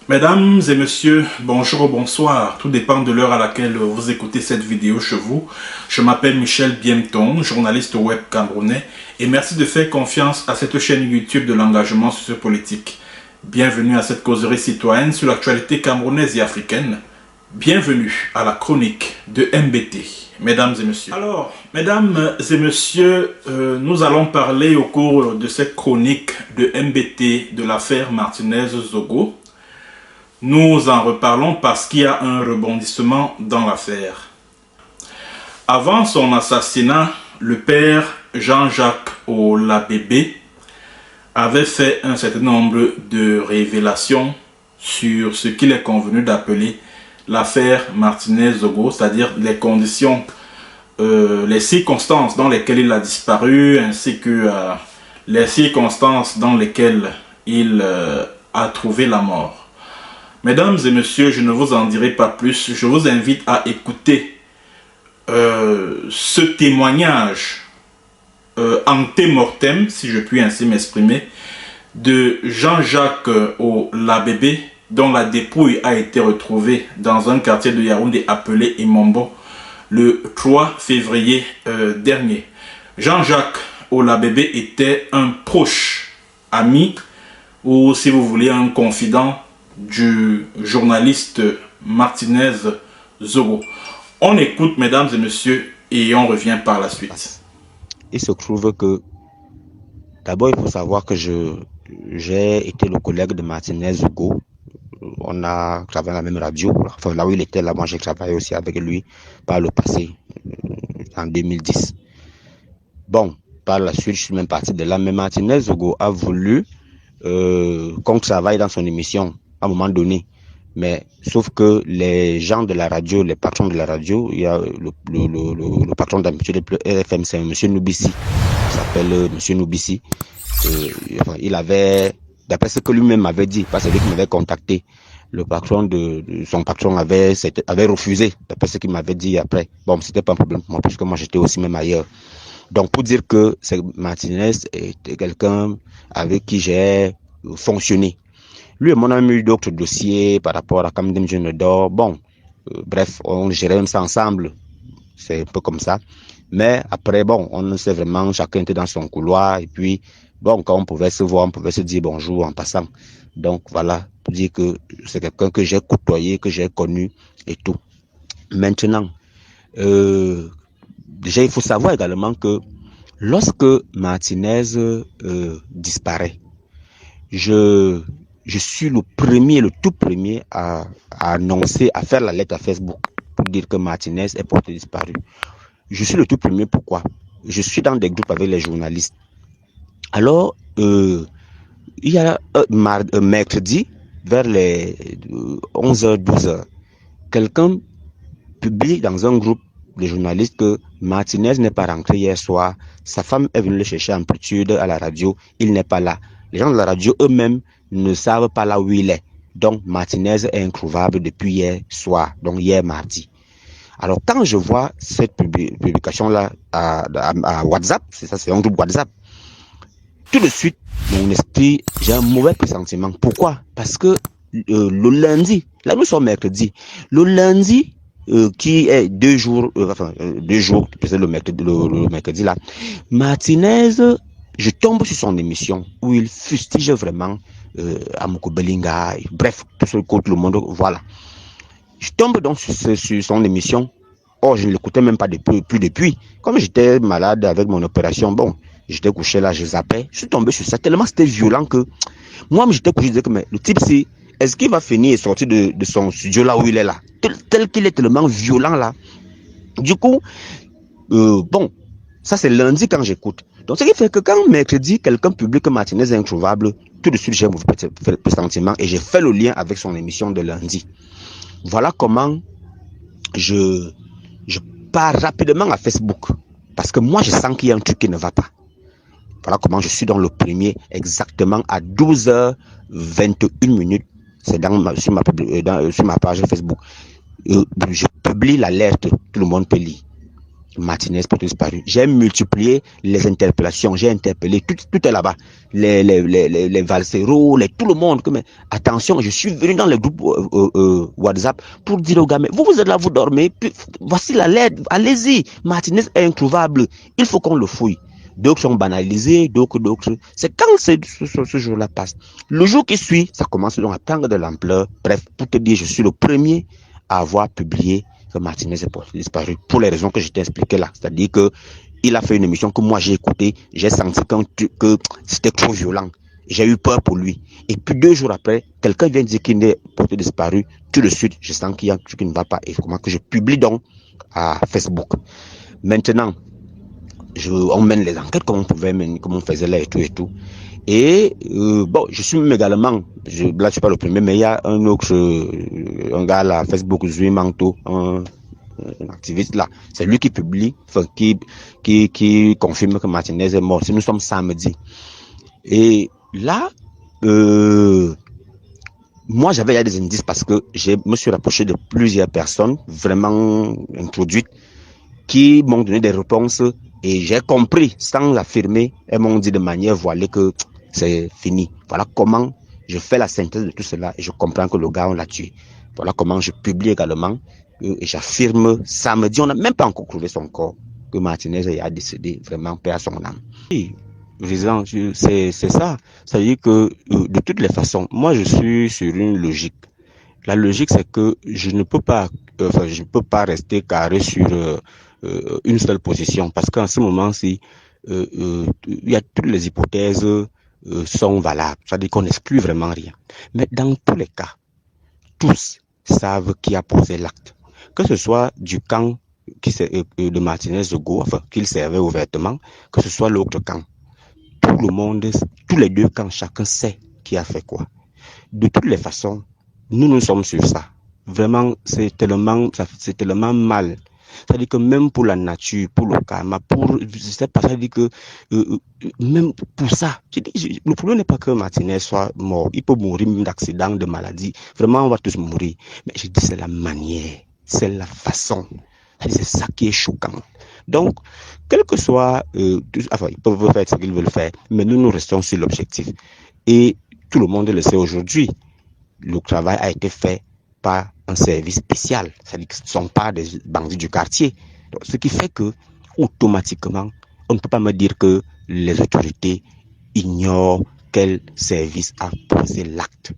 Mesdames et messieurs, bonjour ou bonsoir, tout dépend de l'heure à laquelle vous écoutez cette vidéo chez vous. Je m'appelle Michel Biemton, journaliste web camerounais, et merci de faire confiance à cette chaîne YouTube de l'engagement sociopolitique. Bienvenue à cette causerie citoyenne sur l'actualité camerounaise et africaine. Bienvenue à la chronique de MBT, mesdames et messieurs. Alors, mesdames et messieurs, nous allons parler au cours de cette chronique de MBT de l'affaire Martinez-Zogo. Nous en reparlons parce qu'il y a un rebondissement dans l'affaire. Avant son assassinat, le père Jean-Jacques Olabébé avait fait un certain nombre de révélations sur ce qu'il est convenu d'appeler l'affaire Martinez-Zogo, c'est-à-dire les conditions, les circonstances dans lesquelles il a disparu, ainsi que les circonstances dans lesquelles il a trouvé la mort. Mesdames et messieurs, je ne vous en dirai pas plus. Je vous invite à écouter ce témoignage ante-mortem, si je puis ainsi m'exprimer, de Jean-Jacques Olabébé, dont la dépouille a été retrouvée dans un quartier de Yaoundé appelé Imombo le 3 février dernier. Jean-Jacques Olabébé était un proche ami, ou si vous voulez un confident, du journaliste Martinez-Zogo. On écoute, mesdames et messieurs, et on revient par la suite. Il se trouve que, d'abord, il faut savoir que j'ai été le collègue de Martinez-Zogo. On a travaillé à la même radio. Enfin, là où il était, là, moi, j'ai travaillé aussi avec lui par le passé, en 2010. Bon, par la suite, je suis même parti de là. Mais Martinez-Zogo a voulu qu'on travaille dans son émission à un moment donné. Mais sauf que les gens de la radio, les patrons de la radio, il y a le patron d'habitude de RFM, c'est M. Noubissi, il s'appelle M. Noubissi. Enfin, il avait, d'après ce que lui-même avait dit, parce que c'est lui qui m'avait contacté, le patron son patron avait refusé, d'après ce qu'il m'avait dit après. Bon, c'était pas un problème pour moi, puisque moi j'étais aussi même ailleurs. Donc pour dire que Martinez était quelqu'un avec qui j'ai fonctionné. Lui et moi, on a eu d'autres dossiers par rapport à Kamdem Jeune d'Or. Bon, bref, on gérait même ça ensemble. C'est un peu comme ça. Mais après, bon, on sait vraiment, chacun était dans son couloir. Et puis, bon, quand on pouvait se voir, on pouvait se dire bonjour en passant. Donc voilà, pour dire que c'est quelqu'un que j'ai côtoyé, que j'ai connu et tout. Maintenant, déjà, il faut savoir également que lorsque Martinez disparaît, je suis le tout premier à annoncer, à faire la lettre à Facebook pour dire que Martinez est porté disparu. Je suis le tout premier, pourquoi? Je suis dans des groupes avec les journalistes. Alors, il y a mercredi, vers les 11h, 12h, quelqu'un publie dans un groupe de journalistes que Martinez n'est pas rentré hier soir, sa femme est venue le chercher en amplitude à la radio, il n'est pas là. Les gens de la radio eux-mêmes ne savent pas là où il est. Donc Martinez est introuvable depuis hier soir, donc hier mardi. Alors quand je vois cette publication-là à WhatsApp, c'est un groupe WhatsApp, tout de suite, mon esprit, j'ai un mauvais pressentiment. Pourquoi? Parce que le lundi, là nous sommes mercredi, le lundi, qui est 2 jours, peut-être le mercredi là, Martinez, je tombe sur son émission où il fustige vraiment Amoko Belinga, bref, tout ce contre le monde, voilà. Je tombe donc sur son émission. Oh, je ne l'écoutais même pas plus depuis. Comme j'étais malade avec mon opération, bon, j'étais couché là, je zappais. Je suis tombé sur ça, tellement c'était violent que moi, j'étais couché, je disais que mais, le type, est-ce qu'il va finir et sortir de son studio là où il est là, tel qu'il est tellement violent là. Du coup, bon, ça c'est lundi quand j'écoute. Donc ce qui fait que quand mercredi, quelqu'un publie que Martinez est introuvable, tout de suite j'ai un mauvais pressentiment et j'ai fait le lien avec son émission de lundi. Voilà comment je pars rapidement à Facebook. Parce que moi je sens qu'il y a un truc qui ne va pas. Voilà comment je suis dans le premier, exactement à 12h21. C'est sur ma page Facebook. Je publie l'alerte, tout le monde peut lire. Martinez porté disparu. J'ai multiplié les interpellations, j'ai interpellé, tout est là-bas. Les Valsero, tout le monde. Mais attention, je suis venu dans le groupe WhatsApp pour dire aux gars, mais vous êtes là, vous dormez, puis, voici la lettre, allez-y, Martinez est introuvable, il faut qu'on le fouille. D'autres sont banalisés, d'autres. C'est quand ce jour-là passe. Le jour qui suit, ça commence donc à prendre de l'ampleur. Bref, pour te dire, je suis le premier à avoir publié que Martinez est porté disparu pour les raisons que je t'ai expliquées là. C'est-à-dire que il a fait une émission que moi j'ai écoutée, j'ai senti que c'était trop violent. J'ai eu peur pour lui. Et puis 2 jours après, quelqu'un vient dire qu'il est porté disparu. Tout de suite, je sens qu'il y a un truc qui ne va pas. Et comment que je publie donc à Facebook. Maintenant, on mène les enquêtes comme on pouvait mener, comme on faisait là et tout. Et bon, je suis même également, là je suis pas le premier, mais il y a un autre, un gars là, Facebook, Zui Manto, un activiste là, c'est lui qui publie, enfin, qui confirme que Martinez est mort. Nous sommes samedi. Et là, moi j'avais des indices parce que je me suis rapproché de plusieurs personnes vraiment introduites qui m'ont donné des réponses et j'ai compris, sans l'affirmer, elles m'ont dit de manière voilée que c'est fini. Voilà comment je fais la synthèse de tout cela et je comprends que le gars, on l'a tué. Voilà comment je publie également et j'affirme samedi, on n'a même pas encore trouvé son corps, que Martinez a décédé, vraiment, paix à son âme. Oui, c'est ça. C'est-à-dire que de toutes les façons, moi je suis sur une logique. La logique, c'est que je ne peux pas rester carré sur une seule position parce qu'en ce moment-ci, il y a toutes les hypothèses sont valables. C'est-à-dire qu'on n'exclut vraiment rien. Mais dans tous les cas, tous savent qui a posé l'acte. Que ce soit du camp de Martinez de Go, enfin, qu'il servait ouvertement, que ce soit l'autre camp. Tout le monde, tous les deux camps, chacun sait qui a fait quoi. De toutes les façons, nous sommes sur ça. Vraiment, c'est tellement mal. C'est-à-dire que même pour la nature, pour le karma, je sais pas, ça dit que même pour ça, le problème n'est pas que Martinez soit mort. Il peut mourir d'accident, de maladie. Vraiment, on va tous mourir. Mais je dis, c'est la manière, c'est la façon. C'est ça qui est choquant. Donc, quel que soit, enfin, ils peuvent faire ce qu'ils veulent faire, mais nous restons sur l'objectif. Et tout le monde le sait aujourd'hui. Le travail a été fait par un service spécial, c'est-à-dire que ce ne sont pas des bandits du quartier. Donc, ce qui fait que, automatiquement, on ne peut pas me dire que les autorités ignorent quel service a posé l'acte.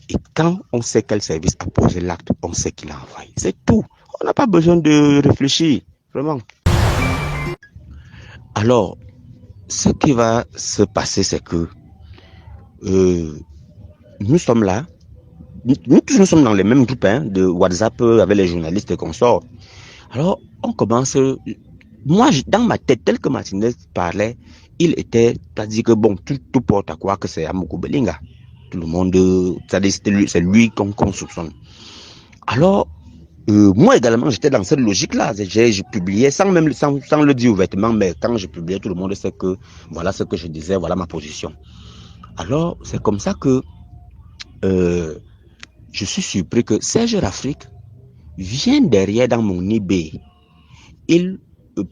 Et quand on sait quel service a posé l'acte, on sait qu'il a envoyé. C'est tout. On n'a pas besoin de réfléchir, vraiment. Alors, ce qui va se passer, c'est que nous sommes là. Nous tous, nous sommes dans les mêmes groupes de WhatsApp avec les journalistes et consorts. Alors, on commence. Moi, dans ma tête, tel que Martinez parlait, il était, c'est-à-dire que bon, tout porte à croire que c'est Amogo Belinga. Tout le monde, c'est-à-dire c'est lui qu'on soupçonne. Alors, moi également, j'étais dans cette logique-là. Je publiais sans le dire ouvertement, mais quand je publiais, tout le monde sait que voilà ce que je disais, voilà ma position. Alors, c'est comme ça que je suis surpris que Serge Rafrique vient derrière dans mon eBay.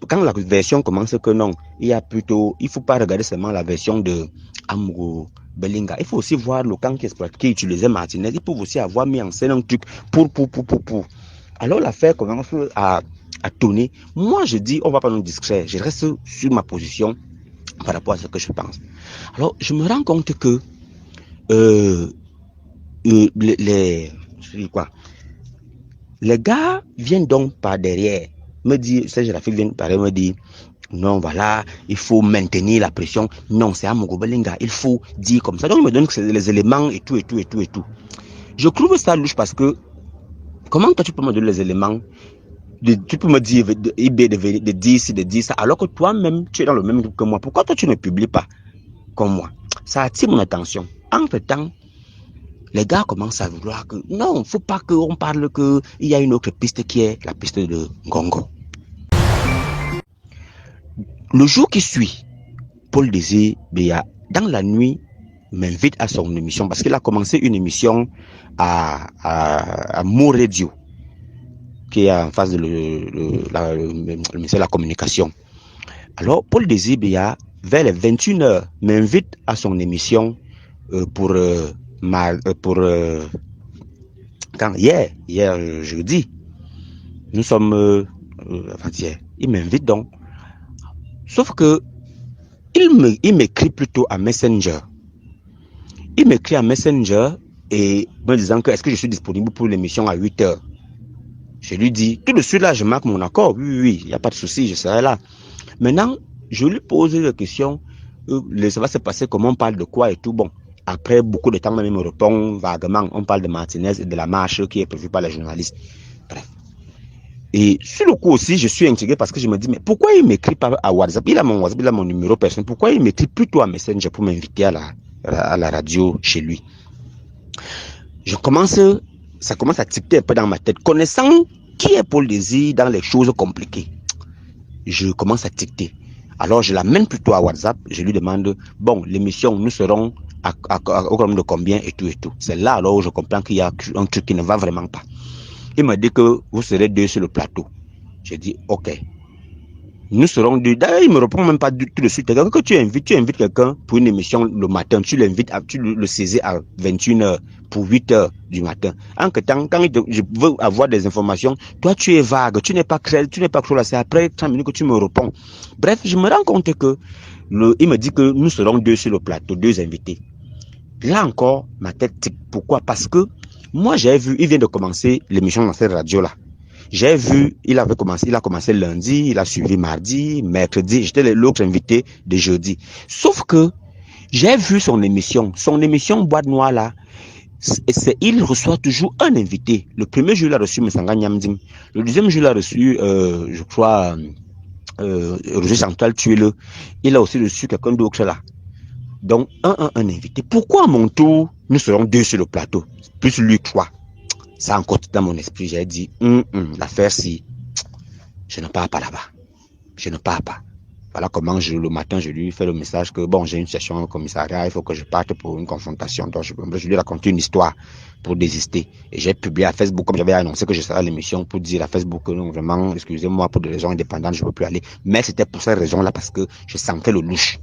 Quand la version commence que non, il ne faut pas regarder seulement la version de Amogo Belinga. Il faut aussi voir le camp qui utilisait Martinez. Ils peuvent aussi avoir mis en scène un truc pour. Alors l'affaire commence à tourner. Moi je dis, on ne va pas nous distraire. Je reste sur ma position par rapport à ce que je pense. Alors je me rends compte que les gars viennent donc par derrière me dire, Serge Rafik vient par derrière me dire, non voilà, il faut maintenir la pression. Non, c'est Amogo Belinga, il faut dire comme ça. Donc il me donne les éléments et tout. Je trouve ça louche parce que comment toi tu peux me donner les éléments, tu peux me dire de dire ci, de dire ça, alors que toi-même tu es dans le même groupe que moi. Pourquoi toi tu ne publies pas comme moi? Ça attire mon attention. Entre-temps, les gars commencent à vouloir que non, il ne faut pas qu'on parle qu'il y a une autre piste qui est la piste de Ngongo. Le jour qui suit, Paul Désir Béa, dans la nuit, m'invite à son émission parce qu'il a commencé une émission à Mo Radio. qui est en face de le ministère de la Communication. Alors, Paul Désir Biya, vers les 21h, m'invite à son émission hier jeudi. Nous sommes avant-hier. Il m'invite donc. Sauf que il m'écrit plutôt à Messenger. Il m'écrit à Messenger et me disant que est-ce que je suis disponible pour l'émission à 8h. Je lui dis, tout de suite là, je marque mon accord. Oui, il n'y a pas de souci, je serai là. Maintenant, je lui pose la question, ça va se passer comment, on parle de quoi et tout. Bon, après beaucoup de temps, même il me répond vaguement, on parle de Martinez et de la marche qui est prévue par les journalistes. Bref. Et sur le coup aussi, je suis intrigué parce que je me dis, mais pourquoi il m'écrit pas à WhatsApp? Il a mon WhatsApp, il a mon numéro personnel. Pourquoi il m'écrit plutôt à Messenger pour m'inviter à la radio chez lui? Ça commence à tiquer un peu dans ma tête. Connaissant qui est Paul Désir dans les choses compliquées, je commence à tiquer. Alors je l'amène plutôt à WhatsApp, je lui demande, bon, l'émission, nous serons au nombre de combien et tout et tout. C'est là alors où je comprends qu'il y a un truc qui ne va vraiment pas. Il m'a dit que vous serez 2 sur le plateau. J'ai dit, ok. Nous serons 2. D'ailleurs, il ne me répond même pas tout de suite. Quand tu invites quelqu'un pour une émission le matin, tu l'invites, tu le saisis à 21h pour 8h du matin. En que temps, quand je veux avoir des informations, toi tu es vague, tu n'es pas clair, c'est après 30 minutes que tu me réponds. Bref, je me rends compte que il me dit que nous serons 2 sur le plateau, 2 invités. Là encore, ma tête tique. Pourquoi? Parce que moi, j'ai vu, il vient de commencer l'émission dans cette radio-là. J'ai vu, il a commencé lundi, il a suivi mardi, mercredi, j'étais l'autre invité de jeudi. Sauf que, j'ai vu son émission Boîte Noire là, il reçoit toujours un invité. Le premier jour, il a reçu Msanga Nyamdim. Le deuxième jour, il a reçu, je crois, Roger Chantal Tuile. Il a aussi reçu quelqu'un d'autre là. Donc, un invité. Pourquoi à mon tour, nous serons 2 sur le plateau, plus lui 3? Ça encore dans mon esprit, j'ai dit, l'affaire si, je ne pars pas là-bas. Je ne pars pas. Voilà comment le matin, je lui fais le message que, bon, j'ai une session au commissariat, il faut que je parte pour une confrontation. Donc, je lui raconte une histoire pour désister. Et j'ai publié à Facebook, comme j'avais annoncé que je serais à l'émission, pour dire à Facebook que non, vraiment, excusez-moi, pour des raisons indépendantes, je ne peux plus aller. Mais c'était pour cette raison-là, parce que je sentais le louche.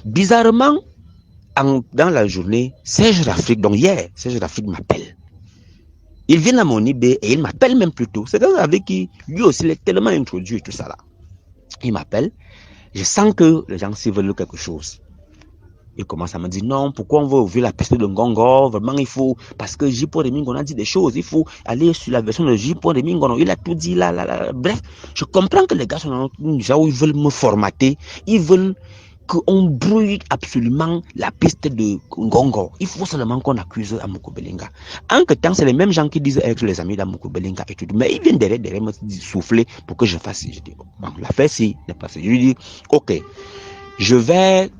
Bizarrement, dans la journée, Serge Rafrique, donc hier, Serge Rafrique m'appelle. Il vient à mon IB et il m'appelle même plus tôt. C'est quelqu'un avec qui, lui aussi, il est tellement introduit et tout ça là. Il m'appelle. Je sens que les gens s'y veulent quelque chose. Il commence à me dire non, pourquoi on veut ouvrir la piste de Ngongo? Vraiment, il faut, parce que J. Paul Reming, on a dit des choses. Il faut aller sur la version de J. Paul Reming. Il a tout dit là. Bref, je comprends que les gars sont déjà où ils veulent me formater. Ils veulent qu'on brouille absolument la piste de Ngongo. Il faut seulement qu'on accuse Amoukou Belinga. En que temps, c'est les mêmes gens qui disent être les amis d'Amoukou Belinga et tout. Mais ils viennent derrière me souffler pour que je fasse ci. Je dis, bon, l'affaire si n'est pas ça. Je lui dis, ok, je vais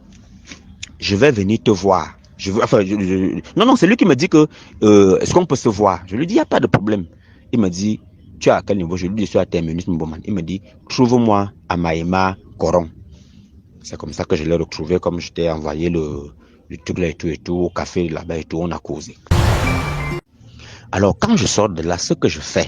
venir te voir. Non, c'est lui qui me dit que, est-ce qu'on peut se voir? Je lui dis, il n'y a pas de problème. Il me dit, tu es à quel niveau? Je lui dis, je suis à Terminus Mboman. Il me dit, trouve-moi à Maïma Coron. C'est comme ça que je l'ai retrouvé, comme je t'ai envoyé le truc là et tout, au café là-bas et tout, on a causé. Alors, quand je sors de là, ce que je fais,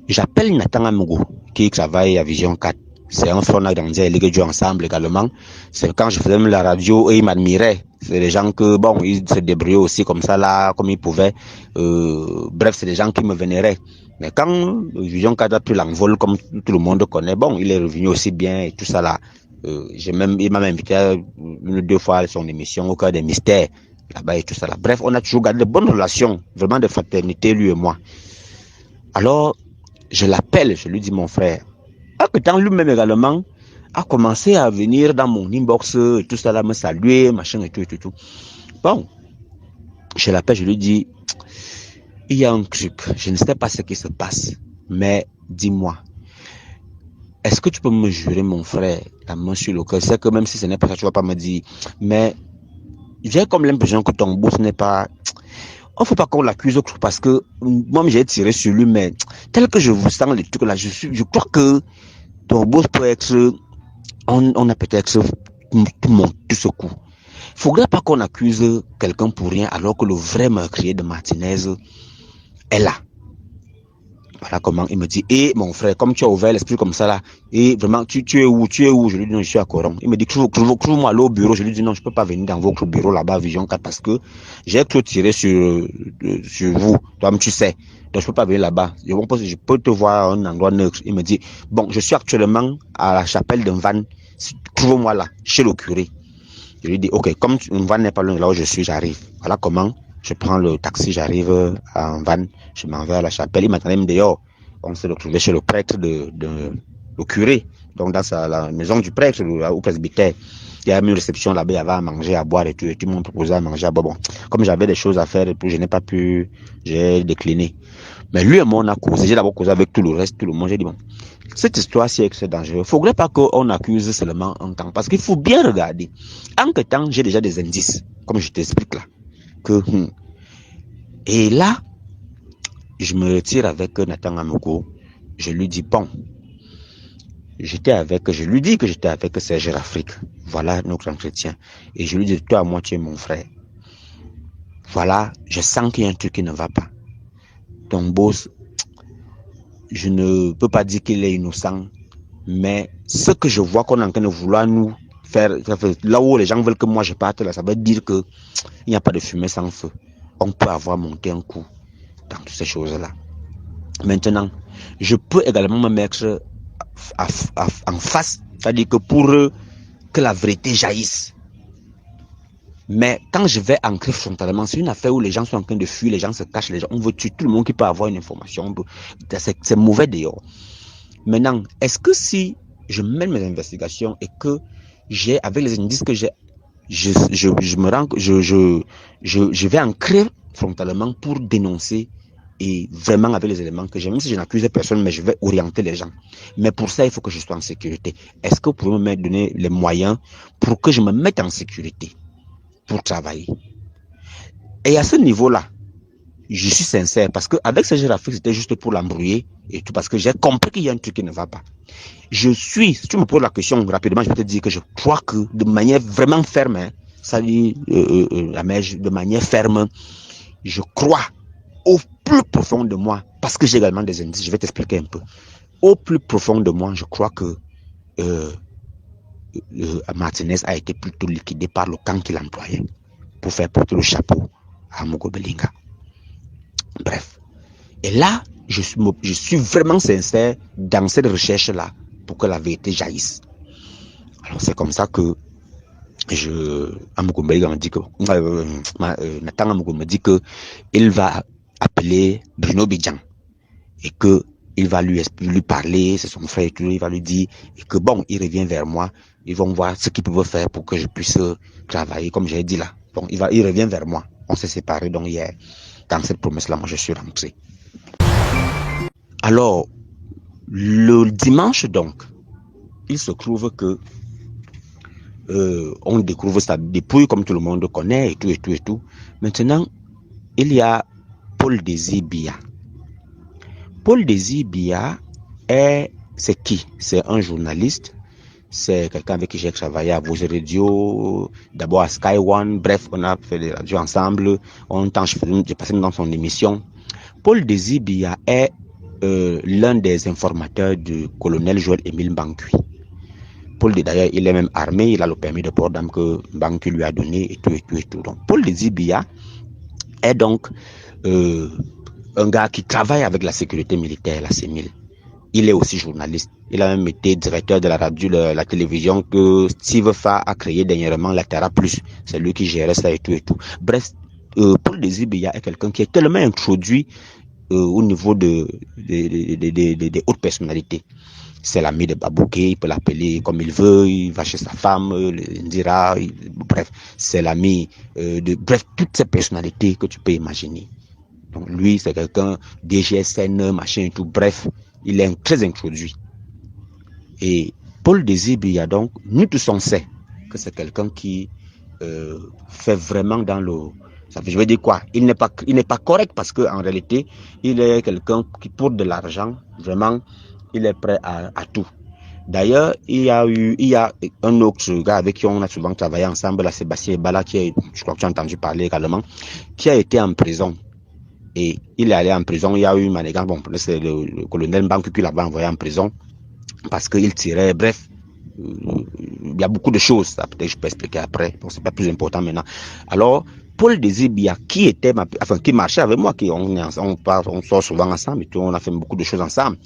j'appelle Nathan Amougou, qui travaille à Vision 4. C'est un front grandi et les jouent ensemble également. C'est quand je faisais la radio et ils m'admiraient. C'est des gens que, bon, ils se débrouillaient aussi comme ça là, comme ils pouvaient. Bref, c'est des gens qui me vénéraient. Mais quand Vision 4 a pris l'envol, comme tout le monde connaît, bon, il est revenu aussi bien et tout ça là. Il m'a même invité 1 ou 2 fois à son émission au cœur des mystères là-bas et tout ça là. Bref, on a toujours gardé de bonnes relations, vraiment de fraternité, lui et moi. Alors, je l'appelle, je lui dis, mon frère, que tant lui-même également a commencé à venir dans mon inbox et tout ça là, me saluer, machin et tout. Bon, je l'appelle, je lui dis, il y a un truc, je ne sais pas ce qui se passe, mais dis-moi, est-ce que tu peux me jurer, mon frère, la main sur le cœur? Je sais que même si ce n'est pas ça, tu vas pas me dire. Mais j'ai comme l'impression que ton boss n'est pas... Il ne faut pas qu'on l'accuse parce que moi, j'ai tiré sur lui, mais tel que je vous sens les trucs là, je crois que ton boss peut être... On a peut-être tout ce coup. Il ne faudrait pas qu'on accuse quelqu'un pour rien alors que le vrai meurtrier de Martinez est là. Voilà comment il me dit, et mon frère, comme tu as ouvert l'esprit comme ça là, et vraiment, tu es où? Je lui dis, non, je suis à Coron. Il me dit, trouve-moi aller au bureau. Je lui dis, non, je peux pas venir dans votre bureau là-bas, Vision 4, parce que j'ai clôturé sur vous. Toi-même, tu sais. Donc, je peux pas venir là-bas. Je peux te voir à un endroit neutre. Il me dit, bon, je suis actuellement à la chapelle d'un van. Trouve-moi là, chez le curé. Je lui dis, ok, comme une van n'est pas loin de là où je suis, j'arrive. Voilà comment je prends le taxi, j'arrive en van, je m'en vais à la chapelle. Il m'attendait même dehors. On s'est retrouvé chez le prêtre le curé, donc dans la maison du prêtre, au presbytère. Il y a une réception là-bas, il y avait à manger, à boire et tout. Et tout le monde proposait à manger, à boire. Bon, comme j'avais des choses à faire et tout, je n'ai pas pu, j'ai décliné. Mais lui et moi, on a causé. J'ai d'abord causé avec tout le reste, tout le monde. J'ai dit, bon, cette histoire-ci est que c'est dangereux. Il ne faudrait pas qu'on accuse seulement un temps. Parce qu'il faut bien regarder. En que temps, j'ai déjà des indices, comme je t'explique là. Et là, je me retire avec Nathan Amoko. Je lui dis, bon, je lui dis que j'étais avec Serge Afrique. Voilà notre entretien. Et je lui dis, toi, moi, tu es mon frère. Voilà, je sens qu'il y a un truc qui ne va pas. Ton boss, je ne peux pas dire qu'il est innocent, mais ce que je vois qu'on est en train de vouloir nous faire, là où les gens veulent que moi je parte, là, ça veut dire que il n'y a pas de fumée sans feu. On peut avoir monté un coup dans toutes ces choses-là. Maintenant, je peux également me mettre en face, c'est-à-dire que pour que la vérité jaillisse. Mais quand je vais ancrer frontalement, c'est une affaire où les gens sont en train de fuir, les gens se cachent, les gens, on veut tuer tout le monde qui peut avoir une information. C'est mauvais dehors. Maintenant, est-ce que si je mène mes investigations et que j'ai, avec les indices que j'ai, je vais ancrer frontalement pour dénoncer et vraiment avec les éléments que j'ai, même si je n'accuse personne, mais je vais orienter les gens. Mais pour ça, il faut que je sois en sécurité. Est-ce que vous pouvez me donner les moyens pour que je me mette en sécurité pour travailler? Et à ce niveau-là, je suis sincère parce qu'avec ce Afrique, c'était juste pour l'embrouiller et tout parce que j'ai compris qu'il y a un truc qui ne va pas. Si tu me poses la question rapidement, je peux te dire que je crois que de manière vraiment ferme, hein, de manière ferme, je crois au plus profond de moi, parce que j'ai également des indices, je vais t'expliquer un peu. Au plus profond de moi, je crois que Martinez a été plutôt liquidé par le camp qu'il employait pour faire porter le chapeau à Mogo Belinga. Bref. Et là, je suis vraiment sincère dans cette recherche-là pour que la vérité jaillisse. Alors, c'est comme ça que Amogo Belinga me dit que Nathan Amogo me dit que il va appeler Bruno Bidjan et que il va lui parler, c'est son frère et tout, il va lui dire et que bon, il revient vers moi, ils vont voir ce qu'ils peuvent faire pour que je puisse travailler, comme j'ai dit là. Bon, il revient vers moi. On s'est séparés, donc hier, dans cette promesse-là, moi je suis rentré. Alors, le dimanche donc, il se trouve que on découvre sa dépouille comme tout le monde connaît et tout. Maintenant, il y a Paul Désir Biya. Paul Désir Biya c'est qui? C'est un journaliste, c'est quelqu'un avec qui j'ai travaillé à Vos Radio, d'abord à Sky One, bref, on a fait des radios ensemble, j'ai passé dans son émission. Paul Désir Biya est l'un des informateurs du colonel Joël Émile Mbankui. Paul, d'ailleurs, il est même armé, il a le permis de port d'armes que Mbankui lui a donné et tout. Donc, Paul Désir Biya est donc un gars qui travaille avec la sécurité militaire, la CEMIL. Il est aussi journaliste. Il a même été directeur de la radio, la télévision que Steve Fa a créé dernièrement, la Terra Plus. C'est lui qui gérait ça et tout. Bref, Paul Désir Biya est quelqu'un qui est tellement introduit au niveau des hautes personnalités. C'est l'ami de Babouké, il peut l'appeler comme il veut, il va chez sa femme, Indira, bref, c'est l'ami bref, toutes ces personnalités que tu peux imaginer. Donc lui, c'est quelqu'un, DGSN, machin et tout, bref, il est très introduit. Et Paul Désir Biya, donc, nous tous on sait que c'est quelqu'un qui fait vraiment dans le... Je veux dire quoi? Il n'est pas correct parce qu'en réalité, il est quelqu'un qui, pour de l'argent, vraiment, il est prêt à tout. D'ailleurs, il y a un autre gars avec qui on a souvent travaillé ensemble, là, Sébastien Ebala, je crois que tu as entendu parler également, qui a été en prison. Et il est allé en prison. Il y a eu une manigance. Bon, c'est le colonel Mbangu qui l'avait envoyé en prison parce qu'il tirait. Bref, il y a beaucoup de choses. Ça, peut-être je peux expliquer après. Donc, c'est pas plus important maintenant. Alors, Paul Désir Biya, qui marchait avec moi, on sort souvent ensemble et tout, on a fait beaucoup de choses ensemble.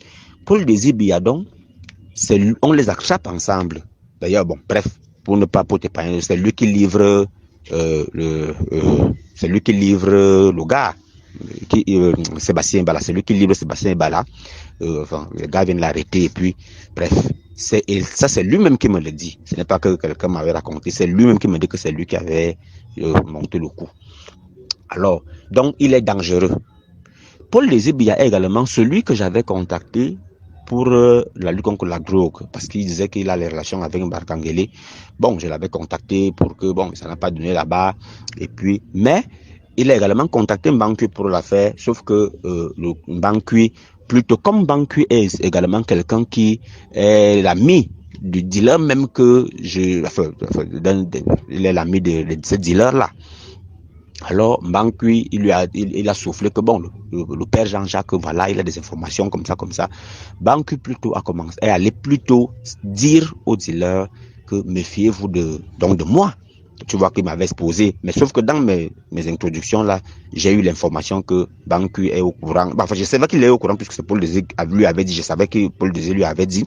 Paul Désir Biya, donc, on les attrape ensemble. D'ailleurs, bon, bref, pour ne pas t'épargner, c'est lui qui livre c'est lui qui livre le gars. Sébastien Bala, c'est lui qui livre Sébastien Bala. Le gars vient de l'arrêter et puis, bref, ça c'est lui-même qui me le dit. Ce n'est pas que quelqu'un m'avait raconté, c'est lui-même qui me dit que c'est lui qui avait monté le coup. Alors, donc il est dangereux. Paul Désir Biya est également celui que j'avais contacté pour la lutte contre la drogue, parce qu'il disait qu'il a les relations avec Mbarkangele. Bon, je l'avais contacté pour que, bon, ça n'a pas donné là-bas. Et puis, mais il a également contacté Mbankui pour l'affaire, sauf que le Mbankui, plutôt comme Mbankui est également quelqu'un qui est l'ami du dealer, même que il est l'ami de ce dealer-là. Alors, Mbankui, il a soufflé que bon, le père Jean-Jacques, voilà, il a des informations comme ça. Mbankui plutôt a commencé à aller plutôt dire aux dealers que méfiez-vous de moi. Tu vois qu'il m'avait exposé. Mais sauf que dans mes introductions là, j'ai eu l'information que Mbankui est au courant. Enfin, je savais qu'il est au courant puisque c'est Paul Désir lui avait dit. Je savais que Paul Désir lui avait dit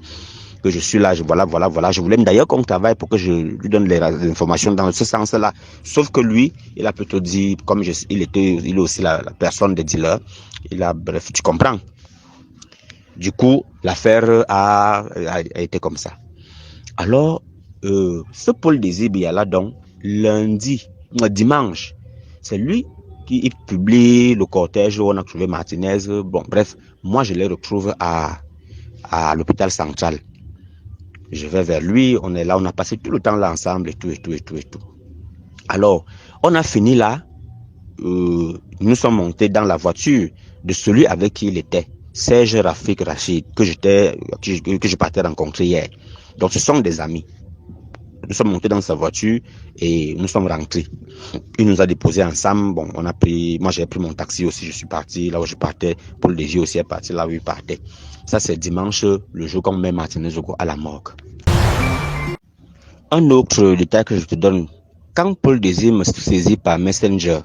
que je suis là, voilà. Je voulais d'ailleurs qu'on travaille pour que je lui donne les informations dans ce sens-là. Sauf que lui, il a plutôt dit, comme il est aussi la personne des dealers, bref, tu comprends. Du coup, l'affaire a été comme ça. Alors, ce Paul Désir Biya là, donc, dimanche, c'est lui qui publie le cortège où on a trouvé Martinez. Bon, bref, moi je les retrouve à l'hôpital central. Je vais vers lui, on est là, on a passé tout le temps là ensemble et tout. Alors, on a fini là, nous sommes montés dans la voiture de celui avec qui il était, Serge Rafik Rachid, que je partais rencontrer hier. Donc, ce sont des amis. Nous sommes montés dans sa voiture et nous sommes rentrés. Il nous a déposés ensemble. Bon, moi j'ai pris mon taxi aussi, je suis parti là où je partais. Paul Désir aussi est parti là où il partait. Ça, c'est dimanche, le jour qu'on met Martinez à la morgue. Un autre détail que je te donne, quand Paul Désir me saisit par Messenger,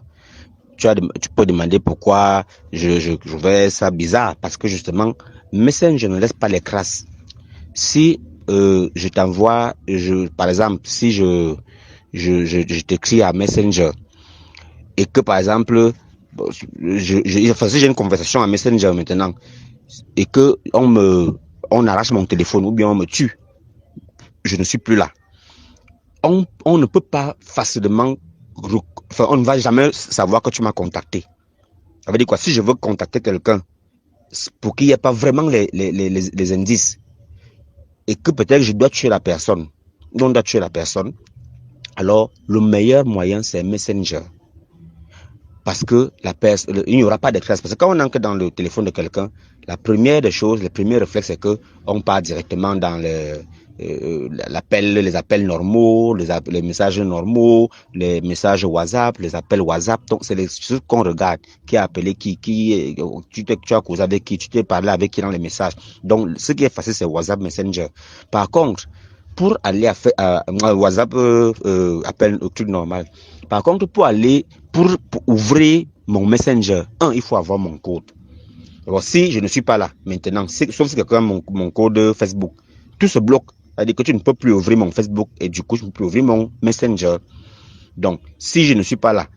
tu peux demander pourquoi je trouvais ça bizarre, parce que justement, Messenger ne laisse pas les traces. Si je t'envoie, par exemple, si je t'écris à Messenger et que par exemple, si j'ai une conversation à Messenger maintenant et que on arrache mon téléphone ou bien on me tue, je ne suis plus là. On ne peut pas facilement, on ne va jamais savoir que tu m'as contacté. Ça veut dire quoi? Si je veux contacter quelqu'un pour qu'il n'y ait pas vraiment les indices et que peut-être je dois tuer la personne, alors le meilleur moyen c'est Messenger. Parce que il n'y aura pas de traces. Parce que quand on entre dans le téléphone de quelqu'un, la première des choses, le premier réflexe, c'est que on part directement dans les appels normaux, les messages normaux, les messages WhatsApp, les appels WhatsApp. Donc, c'est les choses qu'on regarde. Qui a appelé qui, tu as causé avec qui, tu t'es parlé avec qui dans les messages. Donc, ce qui est facile, c'est WhatsApp Messenger. Par contre, pour aller à WhatsApp, appel au truc normal. Par contre, pour ouvrir mon Messenger, il faut avoir mon code. Alors, si je ne suis pas là maintenant, sauf si quelqu'un a mon code Facebook, tout se bloque. C'est-à-dire que tu ne peux plus ouvrir mon Facebook et du coup, je ne peux plus ouvrir mon Messenger. Donc, si je ne suis pas là,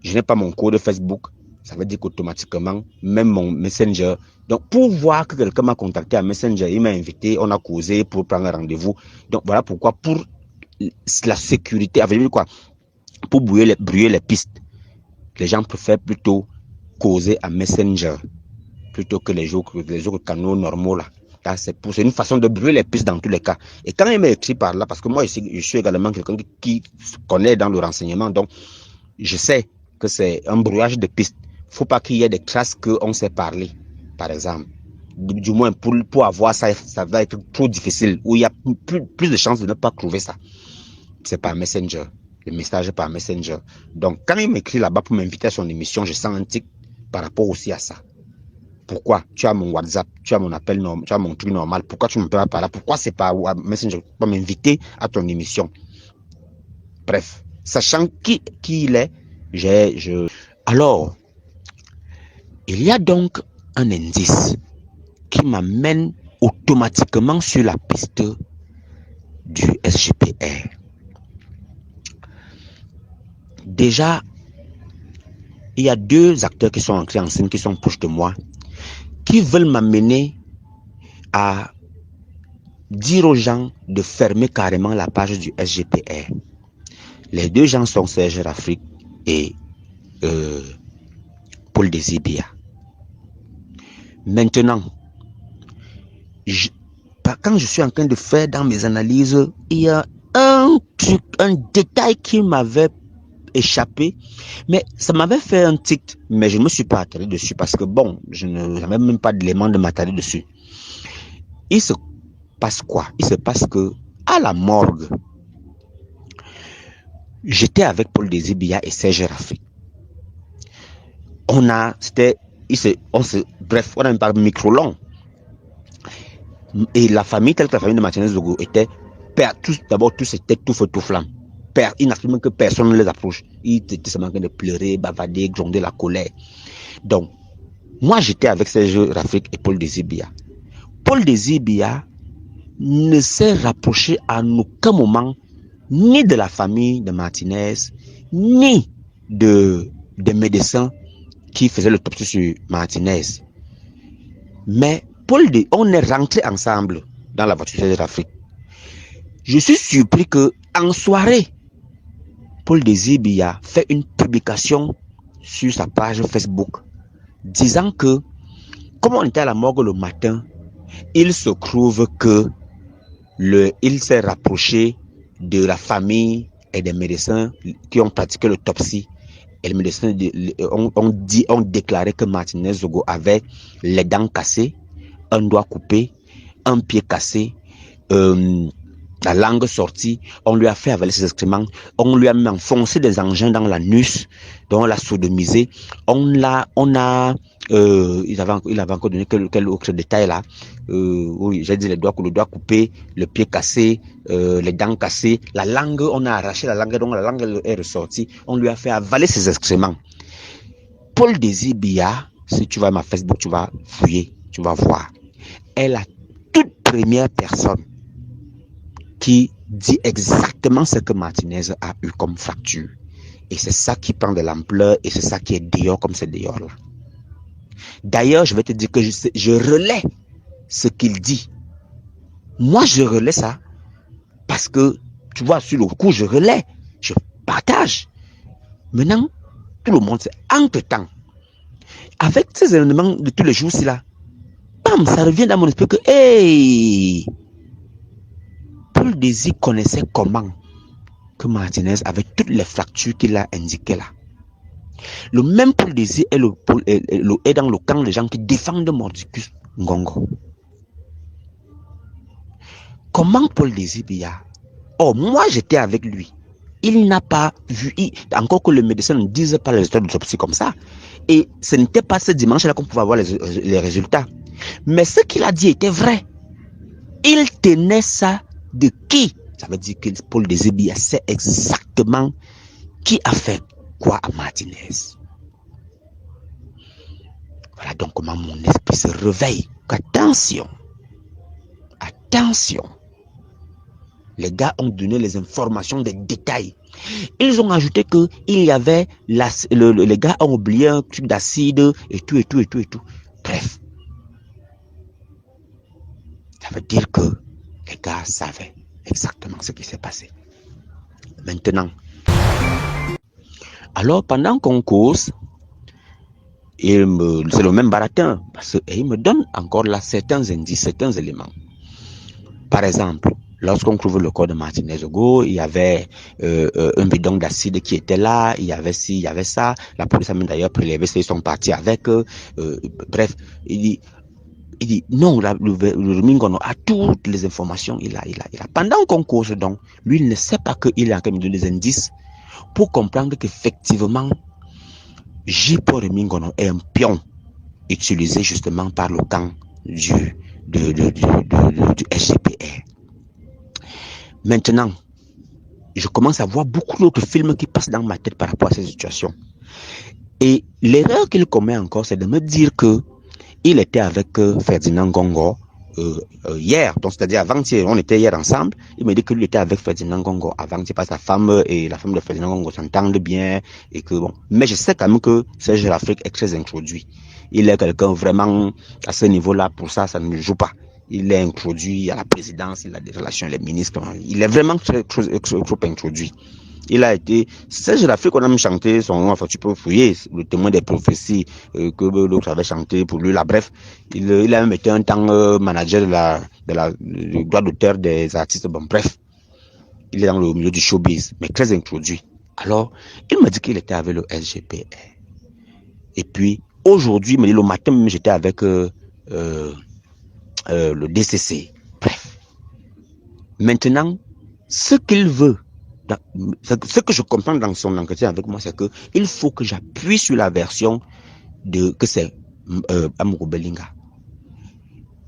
je n'ai pas mon code Facebook, ça veut dire qu'automatiquement, même mon Messenger. Donc, pour voir que quelqu'un m'a contacté à Messenger, il m'a invité, on a causé pour prendre un rendez-vous. Donc, voilà pourquoi, pour la sécurité, avec lui, quoi, pour brouiller les pistes, les gens préfèrent plutôt causer à Messenger plutôt que les autres canaux normaux là. C'est une façon de brûler les pistes dans tous les cas. Et quand il m'a écrit par là, parce que moi je suis également quelqu'un qui connaît dans le renseignement, donc je sais que c'est un brouillage de pistes. Faut pas qu'il y ait des traces qu'on s'est parlé, par exemple. Du moins pour avoir ça, ça va être trop difficile, où il y a plus de chances de ne pas trouver ça. C'est par Messenger. Le message par Messenger. Donc, quand il m'écrit là-bas pour m'inviter à son émission, je sens un tic. par rapport aussi à ça. Pourquoi tu as mon WhatsApp, tu as mon appel normal, tu as mon truc normal, pourquoi tu ne me peux pas là? Pourquoi c'est pas Messenger, pas m'inviter à ton émission? Bref, sachant qui il est, alors, il y a donc un indice qui m'amène automatiquement sur la piste du SGPR. Déjà, il y a deux acteurs qui sont entrés en scène, qui sont proches de moi, qui veulent m'amener à dire aux gens de fermer carrément la page du SGPR. Les deux gens sont Serge Rafrique et Paul Désibia. Maintenant, quand je suis en train de faire dans mes analyses, il y a un truc, un détail qui m'avait échappé, mais ça m'avait fait un tic, mais je ne me suis pas attaré dessus parce que bon, je n'avais même pas d'élément de m'attarder dessus. Il se passe quoi? Il se passe que à la morgue, j'étais avec Paul Désibia et Serge Rafrique. Bref, on a un micro long. Et la famille, telle que la famille de Martinez Zogo était, d'abord tous étaient tout feu, tout flamme. Ils n'affirment que personne ne les approche. Ils étaient seulement en train de pleurer, bavader, gronder la colère. Donc, moi j'étais avec Serge Rafrique et Paul Désibia. Paul Désibia ne s'est rapproché à aucun moment ni de la famille de Martinez, ni des médecins qui faisaient l'autopsie sur Martinez. Mais on est rentrés ensemble dans la voiture de l'Afrique. Je suis surpris que en soirée, Paul Désibia fait une publication sur sa page Facebook disant que, comme on était à la morgue le matin, il se trouve que il s'est rapproché de la famille et des médecins qui ont pratiqué l'autopsie. Et les médecins ont déclaré que Martinez Zogo avait les dents cassées, un doigt coupé, un pied cassé, la langue sortie, on lui a fait avaler ses excréments, on lui a même enfoncé des engins dans l'anus, donc on l'a sodomisé, il avait encore donné quel autre détail là, oui, j'ai dit le doigt coupé, le pied cassé, les dents cassées, la langue, on a arraché la langue, donc la langue est ressortie, on lui a fait avaler ses excréments. Paul Désibia, si tu vas à ma Facebook, tu vas fouiller, tu vas voir, est la toute première personne qui dit exactement ce que Martinez a eu comme fracture. Et c'est ça qui prend de l'ampleur et c'est ça qui est dehors comme c'est dehors là. D'ailleurs, je vais te dire que je relais ce qu'il dit. Moi, je relais ça parce que, tu vois, sur le coup, je relais, je partage. Maintenant, tout le monde, c'est entre-temps. Avec ces éléments de tous les jours-ci là, bam, ça revient dans mon esprit que, hey, Paul Désir connaissait comment que Martinez avait toutes les fractures qu'il a indiquées là. Le même Paul Désir est dans le camp des gens qui défendent Mordicus Ngongo. Comment Paul Désir Biya? Oh, moi j'étais avec lui. Il n'a pas vu, encore que le médecin ne dise pas les résultats de l'autopsie comme ça. Et ce n'était pas ce dimanche-là qu'on pouvait avoir les résultats. Mais ce qu'il a dit était vrai. Il tenait ça de qui? Ça veut dire que Paul Désir Biya sait exactement qui a fait quoi à Martinez. Voilà donc comment mon esprit se réveille. Attention. Attention. Les gars ont donné les informations, des détails. Ils ont ajouté que il y avait les gars ont oublié un truc d'acide et tout. Bref. Ça veut dire que les gars savaient exactement ce qui s'est passé. Maintenant, alors pendant qu'on cause, c'est le même baratin, parce qu'il me donne encore là certains indices, certains éléments. Par exemple, lorsqu'on trouve le corps de Martinez Zogo, il y avait un bidon d'acide qui était là, il y avait ci, il y avait ça. La police a même d'ailleurs prélevé ça, ils sont partis avec. Bref, il dit non, le Mingono a toutes les informations, il a. Pendant qu'on cause donc, lui il ne sait pas qu'il a quand même donné des indices pour comprendre qu'effectivement, J. Paul Mingono est un pion utilisé justement par le camp du SGPR. Maintenant, je commence à voir beaucoup d'autres films qui passent dans ma tête par rapport à cette situation. Et l'erreur qu'il commet encore, c'est de me dire que il était avec Ferdinand Gongo hier, donc c'est-à-dire avant-hier, on était hier ensemble. Il me dit qu'il était avec Ferdinand Gongo avant-hier, parce que sa femme et la femme de Ferdinand Gongo s'entendent bien et que bon. Mais je sais quand même que Serge Lafrique est très introduit. Il est quelqu'un vraiment à ce niveau-là, pour ça, ça ne joue pas. Il est introduit à la présidence, il a des relations avec les ministres. Il est vraiment trop introduit. Il a été, Serge Lafrique, on a même chanté son nom, enfin tu peux fouiller, le témoin des prophéties que l'autre avait chanté pour lui, là, bref. Il a même été un temps manager du droit d'auteur des artistes, bon bref. Il est dans le milieu du showbiz, mais très introduit. Alors, il m'a dit qu'il était avec le SGPR. Et puis, aujourd'hui, il me dit le matin même, j'étais avec le DCC. Bref. Maintenant, ce qu'il veut, ce que je comprends dans son entretien avec moi, c'est que il faut que j'appuie sur la version que c'est Amourou Belinga.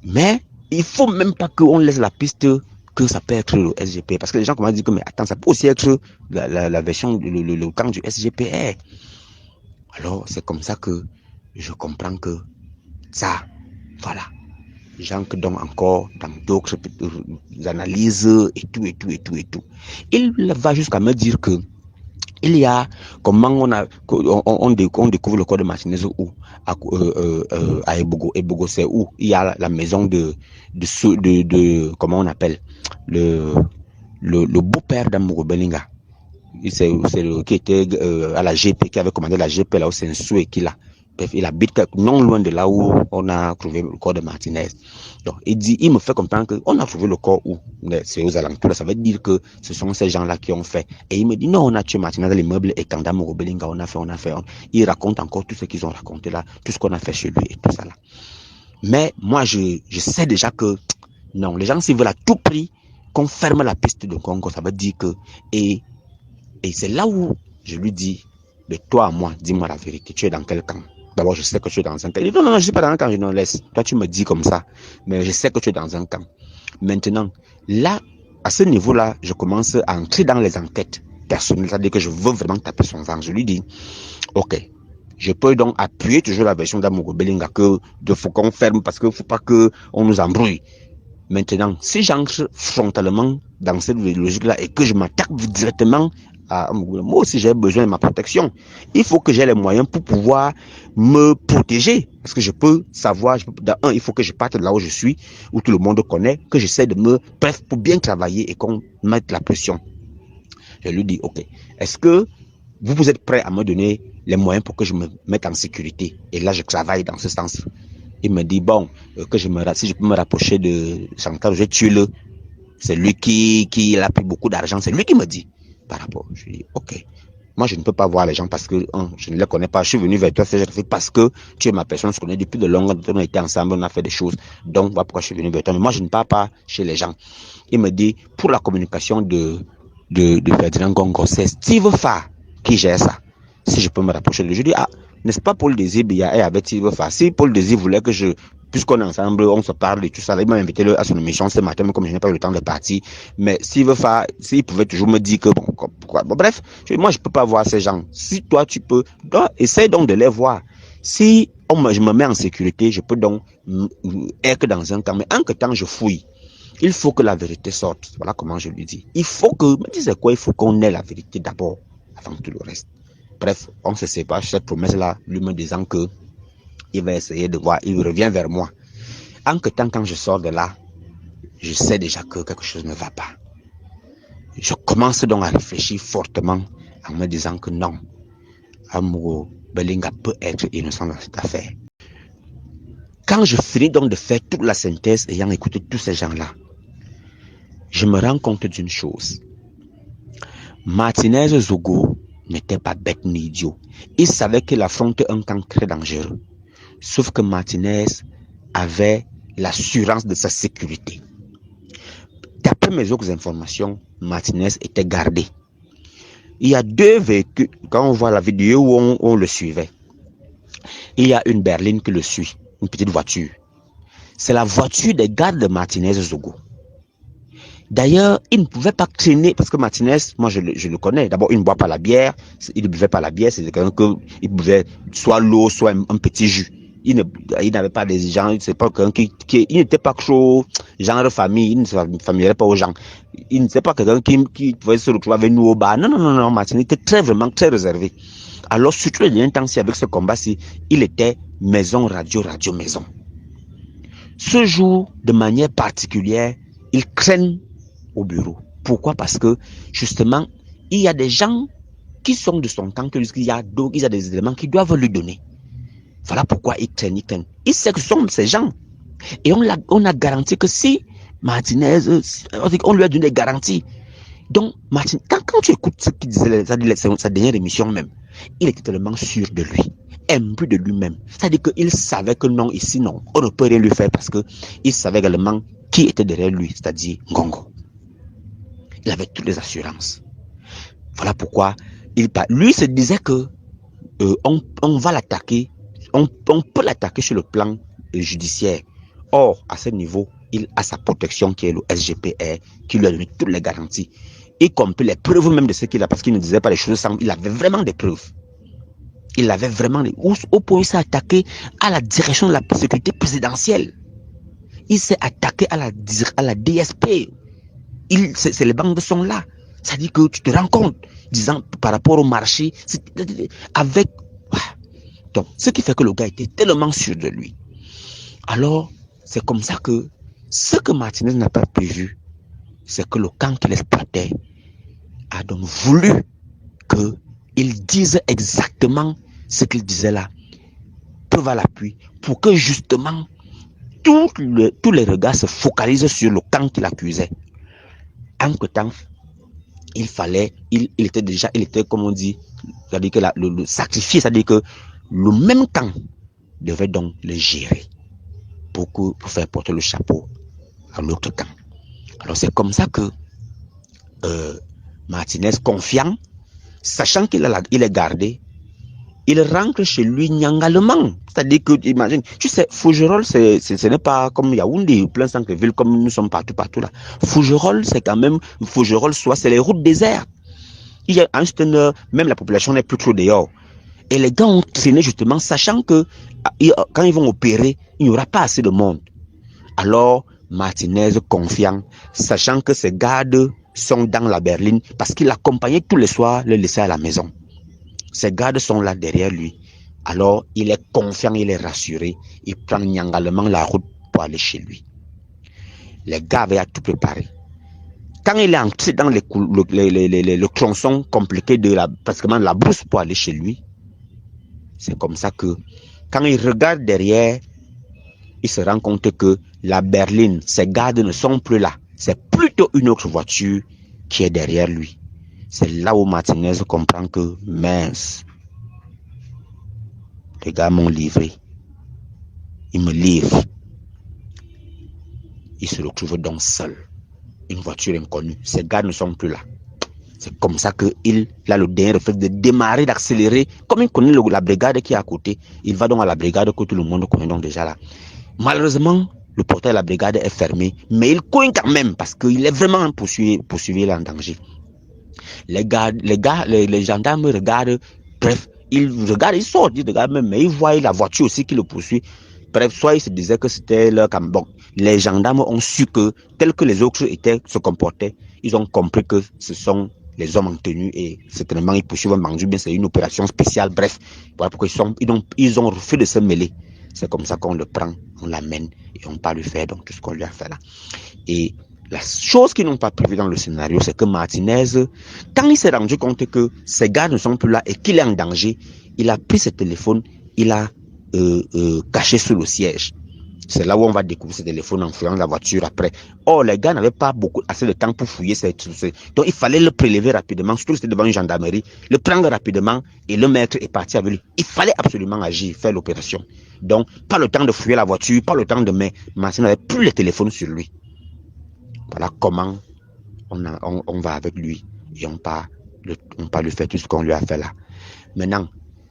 Mais il faut même pas qu'on laisse la piste que ça peut être le SGP. Parce que les gens commencent à dire que mais attends, ça peut aussi être la version, le camp du SGPR. Alors c'est comme ça que je comprends que ça, voilà. J'entre donc encore dans d'autres analyses et tout. Il va jusqu'à me dire que il y a comment on découvre le corps de Martinez où à Ebogo. Ebogo, c'est où il y a la maison de comment on appelle le beau-père d'Amourou Belinga. C'est qui était à la GP, qui avait commandé la GP là où c'est un souhait qu'il a. Bref, il habite non loin de là où on a trouvé le corps de Martinez. Donc, il me fait comprendre qu'on a trouvé le corps où c'est aux alentours. Ça veut dire que ce sont ces gens-là qui ont fait. Et il me dit, non, on a tué Martinez dans l'immeuble et quand Amourou Belinga, on a fait. Il raconte encore tout ce qu'ils ont raconté là, tout ce qu'on a fait chez lui et tout ça là. Mais moi, je sais déjà que, non, les gens, s'ils veulent à tout prix qu'on ferme la piste de Congo, ça veut dire que, et c'est là où je lui dis, de toi à moi, dis-moi la vérité, tu es dans quel camp? D'abord, je sais que tu es dans un camp. Il dit, non, je ne suis pas dans un camp, je ne laisse. Toi, tu me dis comme ça. Mais je sais que tu es dans un camp. Maintenant, là, à ce niveau-là, je commence à entrer dans les enquêtes personnelles. C'est-à-dire que je veux vraiment taper son ventre. Je lui dis, ok, je peux donc appuyer toujours la version d'Amourou Belinga que de faut qu'on ferme parce qu'il ne faut pas qu'on nous embrouille. Maintenant, si j'entre frontalement dans cette logique-là et que je m'attaque directement à moi aussi j'ai besoin de ma protection. Il faut que j'ai les moyens pour pouvoir me protéger. Parce que je peux savoir, il faut que je parte de là où je suis, où tout le monde connaît, que j'essaie de bref, pour bien travailler et qu'on mette la pression. Je lui dis, ok, est-ce que vous êtes prêt à me donner les moyens pour que je me mette en sécurité? Et là, je travaille dans ce sens. Il me dit, bon, si je peux me rapprocher de Chantal, je tue-le. C'est lui qui a pris beaucoup d'argent. C'est lui qui me dit par rapport. Je lui dis, ok. Moi, je ne peux pas voir les gens parce que je ne les connais pas. Je suis venu vers toi parce que tu es ma personne. On se connaît depuis de longues années. On a été ensemble, on a fait des choses. Donc, voilà pourquoi je suis venu vers toi. Mais moi, je ne pars pas chez les gens. Il me dit, pour la communication de Ferdinand Gongo, c'est Steve Farr qui gère ça. Si je peux me rapprocher de lui, je dis, n'est-ce pas Paul Désir Biya avec Steve Farr? Si Paul Désir voulait que puisqu'on est ensemble, on se parle et tout ça, il m'a invité à son émission ce matin, mais comme je n'ai pas eu le temps de partir, mais Steve Farr, s'il pouvait toujours me dire que pourquoi. Bon, bref, moi je peux pas voir ces gens. Si toi tu peux, essaie donc de les voir. Si je me mets en sécurité, je peux donc être dans un camp, mais en que temps je fouille. Il faut que la vérité sorte. Voilà comment je lui dis. Il faut me disais quoi, il faut qu'on ait la vérité d'abord, avant tout le reste. Bref, on se sépare sur cette promesse-là, lui me disant que il va essayer de voir, il revient vers moi. En que temps, quand je sors de là, je sais déjà que quelque chose ne va pas. Je commence donc à réfléchir fortement en me disant que non, Amourou Belinga peut être innocent dans cette affaire. Quand je finis donc de faire toute la synthèse ayant écouté tous ces gens-là, je me rends compte d'une chose. Martinez Zogo n'était pas bête ni idiot. Il savait qu'il affrontait un camp très dangereux. Sauf que Martinez avait l'assurance de sa sécurité. D'après mes autres informations, Martinez était gardé. Il y a 2 véhicules, quand on voit la vidéo où on le suivait, il y a une berline qui le suit, une petite voiture. C'est la voiture des gardes de Martinez Zogo. D'ailleurs, il ne pouvait pas traîner, parce que Martinez, moi je le connais. D'abord, il ne boit pas la bière, il ne buvait pas la bière, c'est quelqu'un qu'il buvait soit l'eau, soit un petit jus. Il n'avait pas des gens, c'est pas quelqu'un il n'était pas trop genre de famille, il ne se familiarisait pas aux gens. Il n'était pas quelqu'un qui pouvait se retrouver avec nous au bar. Non, Martinez était vraiment très réservé. Alors, surtout les derniers temps-ci, avec ce combat-ci, il était maison, radio, radio, maison. Ce jour, de manière particulière, il craignent au bureau. Pourquoi? Parce que, justement, il y a des gens qui sont de son temps, il y a des éléments qui doivent lui donner. Voilà pourquoi il craignent. Il sait que ce sont ces gens. Et on a garanti que si Martinez, on lui a donné des garanties. Donc, Martinez, quand tu écoutes ce qu'il disait, sa dernière émission même, il était tellement sûr de lui, imbu de lui-même. C'est-à-dire qu'il savait que non, ici, non, on ne peut rien lui faire parce qu'il savait également qui était derrière lui, c'est-à-dire Ngongo. Il avait toutes les assurances. Voilà pourquoi lui se disait que on va l'attaquer, on peut l'attaquer sur le plan judiciaire. Or, à ce niveau, il a sa protection qui est le SGPR, qui lui a donné toutes les garanties, y compris les preuves même de ce qu'il a, parce qu'il ne disait pas les choses sans, il avait vraiment des preuves. Il avait vraiment au point où il s'est attaqué à la direction de la sécurité présidentielle. Il s'est attaqué à la DSP. C'est les banques sont là. Ça dit que tu te rends compte, disant par rapport au marché, avec. Donc, ce qui fait que le gars était tellement sûr de lui. Alors, c'est comme ça que ce que Martinez n'a pas prévu, c'est que le camp qu'il exploitait a donc voulu qu'il dise exactement ce qu'il disait là, preuve à l'appui, pour que justement tous les regards se focalisent sur le camp qu'il accusait. Entre temps, il était comme on dit, c'est-à-dire que le sacrifié, c'est-à-dire que le même camp devait donc le gérer pour faire porter le chapeau à l'autre camp. Alors c'est comme ça que Martinez, confiant, sachant qu'il est gardé, il rentre chez lui nyangalement. C'est-à-dire que, imagine, tu sais, Fougerolles, ce n'est pas comme Yaoundé, plein centre-ville, comme nous sommes partout là. Fougerolles, c'est quand même, c'est les routes désertes. Il y a un certain heure, même la population n'est plus trop dehors. Et les gars ont traîné justement, sachant que quand ils vont opérer, il n'y aura pas assez de monde. Alors, Martinez, confiant, sachant que ses gardes sont dans la berline, parce qu'il accompagnait tous les soirs, le laissait à la maison. Ses gardes sont là derrière lui. Alors, il est confiant, il est rassuré. Il prend nyangalement la route pour aller chez lui. Les gars avaient tout préparé. Quand il est entré dans le tronçon compliqué de la brousse pour aller chez lui, c'est comme ça que, quand il regarde derrière, il se rend compte que la berline, ses gardes ne sont plus là. C'est plutôt une autre voiture qui est derrière lui. C'est là où Martinez comprend que, mince, les gars m'ont livré. Ils me livrent. Il se retrouve donc seul. Une voiture inconnue. Ses gars ne sont plus là. C'est comme ça qu'il a le dernier réflexe de démarrer, d'accélérer. Comme il connaît la brigade qui est à côté, il va donc à la brigade que tout le monde connaît donc déjà là. Malheureusement, le portail de la brigade est fermé, mais il cogne quand même parce qu'il est vraiment poursuivi en danger. Les gendarmes regardent, bref, ils sortent, ils regardent même, mais ils voient la voiture aussi qui le poursuit. Bref, soit ils se disaient que c'était leur camp. Bon, les gendarmes ont su que, tel que les autres se comportaient, ils ont compris que ce sont les hommes en tenue et certainement ils poursuivent un bandit, bien c'est une opération spéciale. Bref, voilà pourquoi ils ont refusé de se mêler. C'est comme ça qu'on le prend, on l'amène et on va lui faire donc tout ce qu'on lui a fait là. Et la chose qu'ils n'ont pas prévu dans le scénario, c'est que Martinez, quand il s'est rendu compte que ses gars ne sont plus là et qu'il est en danger, il a pris ce téléphone, il a caché sous le siège. C'est là où on va découvrir ce téléphone en fouillant la voiture après. Or, les gars n'avaient pas assez de temps pour fouiller donc il fallait le prélever rapidement, surtout que c'était devant une gendarmerie, le prendre rapidement et le mettre est parti avec lui. Il fallait absolument agir, faire l'opération. Donc, pas le temps de fouiller la voiture, pas le temps de mettre. Martin n'avait plus le téléphone sur lui. Voilà comment on va avec lui et on part lui faire tout ce qu'on lui a fait là. Maintenant,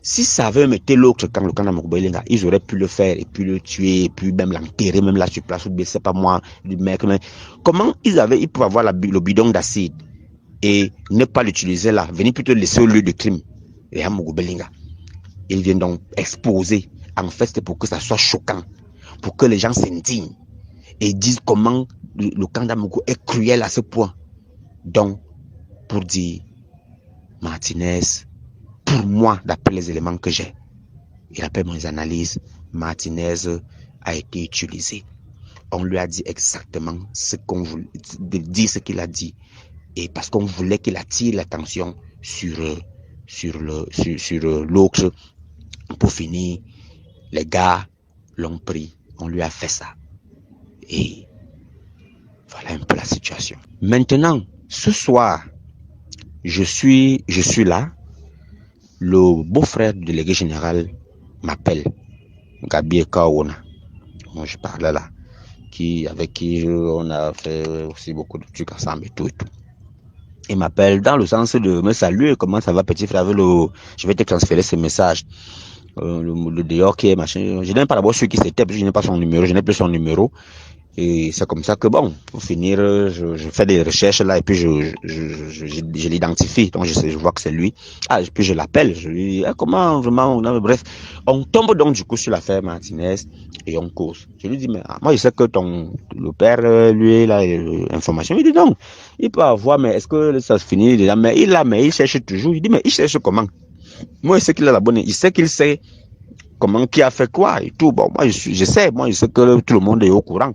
Si ça avait été l'autre camp, le camp d'Amokoubelinga, ils auraient pu le faire et puis le tuer, et puis même l'enterrer, même là sur place, ou bien c'est pas moi, du mec. Mais comment ils pouvaient avoir le bidon d'acide et ne pas l'utiliser là, venir plutôt le laisser au lieu de crime. Et à Amokoubelinga, ils viennent donc exposer. En fait, c'est pour que ça soit choquant, pour que les gens s'indignent et disent comment le camp d'Amokoubelinga est cruel à ce point. Donc, pour dire, Martinez, pour moi, d'après les éléments que j'ai, et d'après mes analyses, Martinez a été utilisé. On lui a dit exactement ce qu'on voulait, dire ce qu'il a dit. Et parce qu'on voulait qu'il attire l'attention sur l'autre. Pour finir, les gars l'ont pris. On lui a fait ça. Et voilà un peu la situation. Maintenant, ce soir, je suis là. Le beau-frère du délégué général m'appelle, Gabi Kaona. Moi, je parlais là, avec qui on a fait aussi beaucoup de trucs ensemble et tout. Il m'appelle dans le sens de me saluer, comment ça va petit frère, je vais te transférer ce message. Le dehors qui est machin. Je n'ai pas d'abord celui qui s'était, je n'ai pas son numéro, je n'ai plus son numéro. Et c'est comme ça que bon, pour finir, je fais des recherches là et puis je l'identifie. Donc je vois que c'est lui. Ah, puis je l'appelle, je lui dis comment vraiment, bref, on tombe donc du coup sur l'affaire Martinez et on cause. Je lui dis mais moi je sais que le père lui là l'information. Il dit non, il peut avoir mais est-ce que ça se finit déjà? Mais il cherche toujours. Il dit mais il cherche comment? Moi je sais qu'il a la bonne, il sait qu'il sait comment qui a fait quoi et tout. Bon moi je sais que tout le monde est au courant.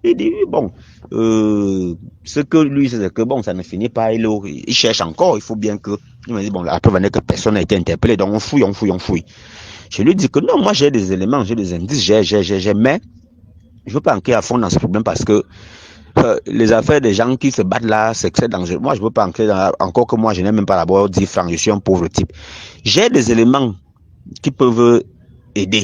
Il dit, bon, ce que lui, c'est que bon, ça ne finit pas, il cherche encore, il faut bien que, il me dit, bon, la preuve est que personne n'a été interpellé, donc on fouille. Je lui dis que non, moi j'ai des éléments, j'ai des indices, j'ai, mais je veux pas entrer à fond dans ce problème parce que les affaires des gens qui se battent là, c'est que c'est dangereux. Moi, je veux pas entrer encore que moi, je n'ai même pas d'abord 10 francs, je suis un pauvre type. J'ai des éléments qui peuvent aider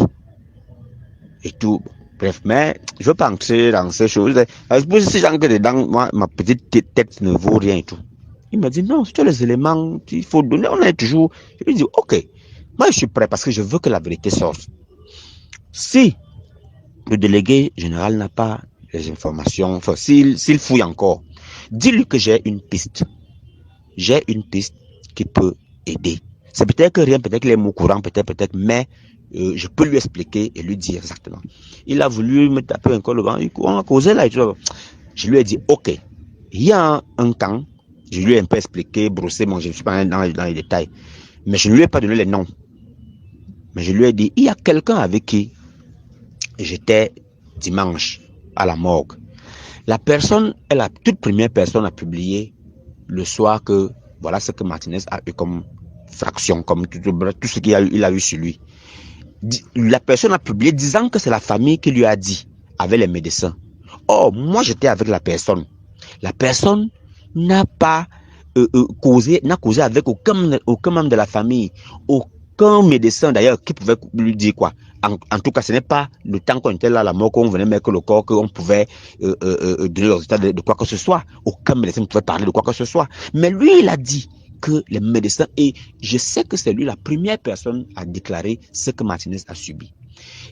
et tout. Bref, mais je veux pas entrer dans ces choses. Si j'entre dedans, moi, ma petite tête ne vaut rien et tout. Il m'a dit, non, si tu as les éléments, il faut donner, on est toujours. Je lui dis, ok, moi je suis prêt parce que je veux que la vérité sorte. Si le délégué général n'a pas les informations, enfin, s'il fouille encore, dis-lui que j'ai une piste. J'ai une piste qui peut aider. C'est peut-être que rien, peut-être qu'il est au courant, peut-être, mais je peux lui expliquer et lui dire exactement. Il a voulu me taper encore le vent, on a causé là. Je lui ai dit, ok, il y a un camp, je lui ai un peu expliqué, brossé, je ne suis pas dans les détails, mais je ne lui ai pas donné les noms. Mais je lui ai dit, il y a quelqu'un avec qui j'étais dimanche à la morgue. La personne est la toute première personne à publier le soir que voilà ce que Martinez a eu comme fraction, comme tout ce qu'il a eu sur lui. La personne a publié disant que c'est la famille qui lui a dit, avec les médecins. Or, moi j'étais avec la personne. La personne n'a pas causé avec aucun membre de la famille, aucun médecin d'ailleurs qui pouvait lui dire quoi. En tout cas, ce n'est pas le temps qu'on était là à la mort, qu'on venait mettre le corps, qu'on pouvait donner le résultat de quoi que ce soit. Aucun médecin ne pouvait parler de quoi que ce soit. Mais lui, il a dit que les médecins, et je sais que c'est lui la première personne à déclarer ce que Martinez a subi.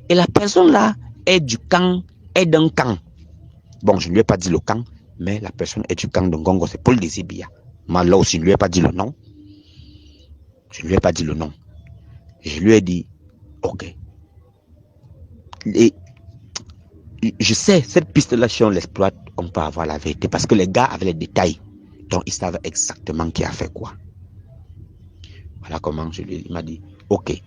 Et la personne là est d'un camp. Bon, je ne lui ai pas dit le camp, mais la personne est du camp de Ngongo, c'est Paul Désibia. Moi là aussi, je ne lui ai pas dit le nom. Je lui ai dit, ok. Et je sais, cette piste-là, si on l'exploite, on peut avoir la vérité, parce que les gars avaient les détails. Donc, ils savent exactement qui a fait quoi. Voilà comment il m'a dit, ok,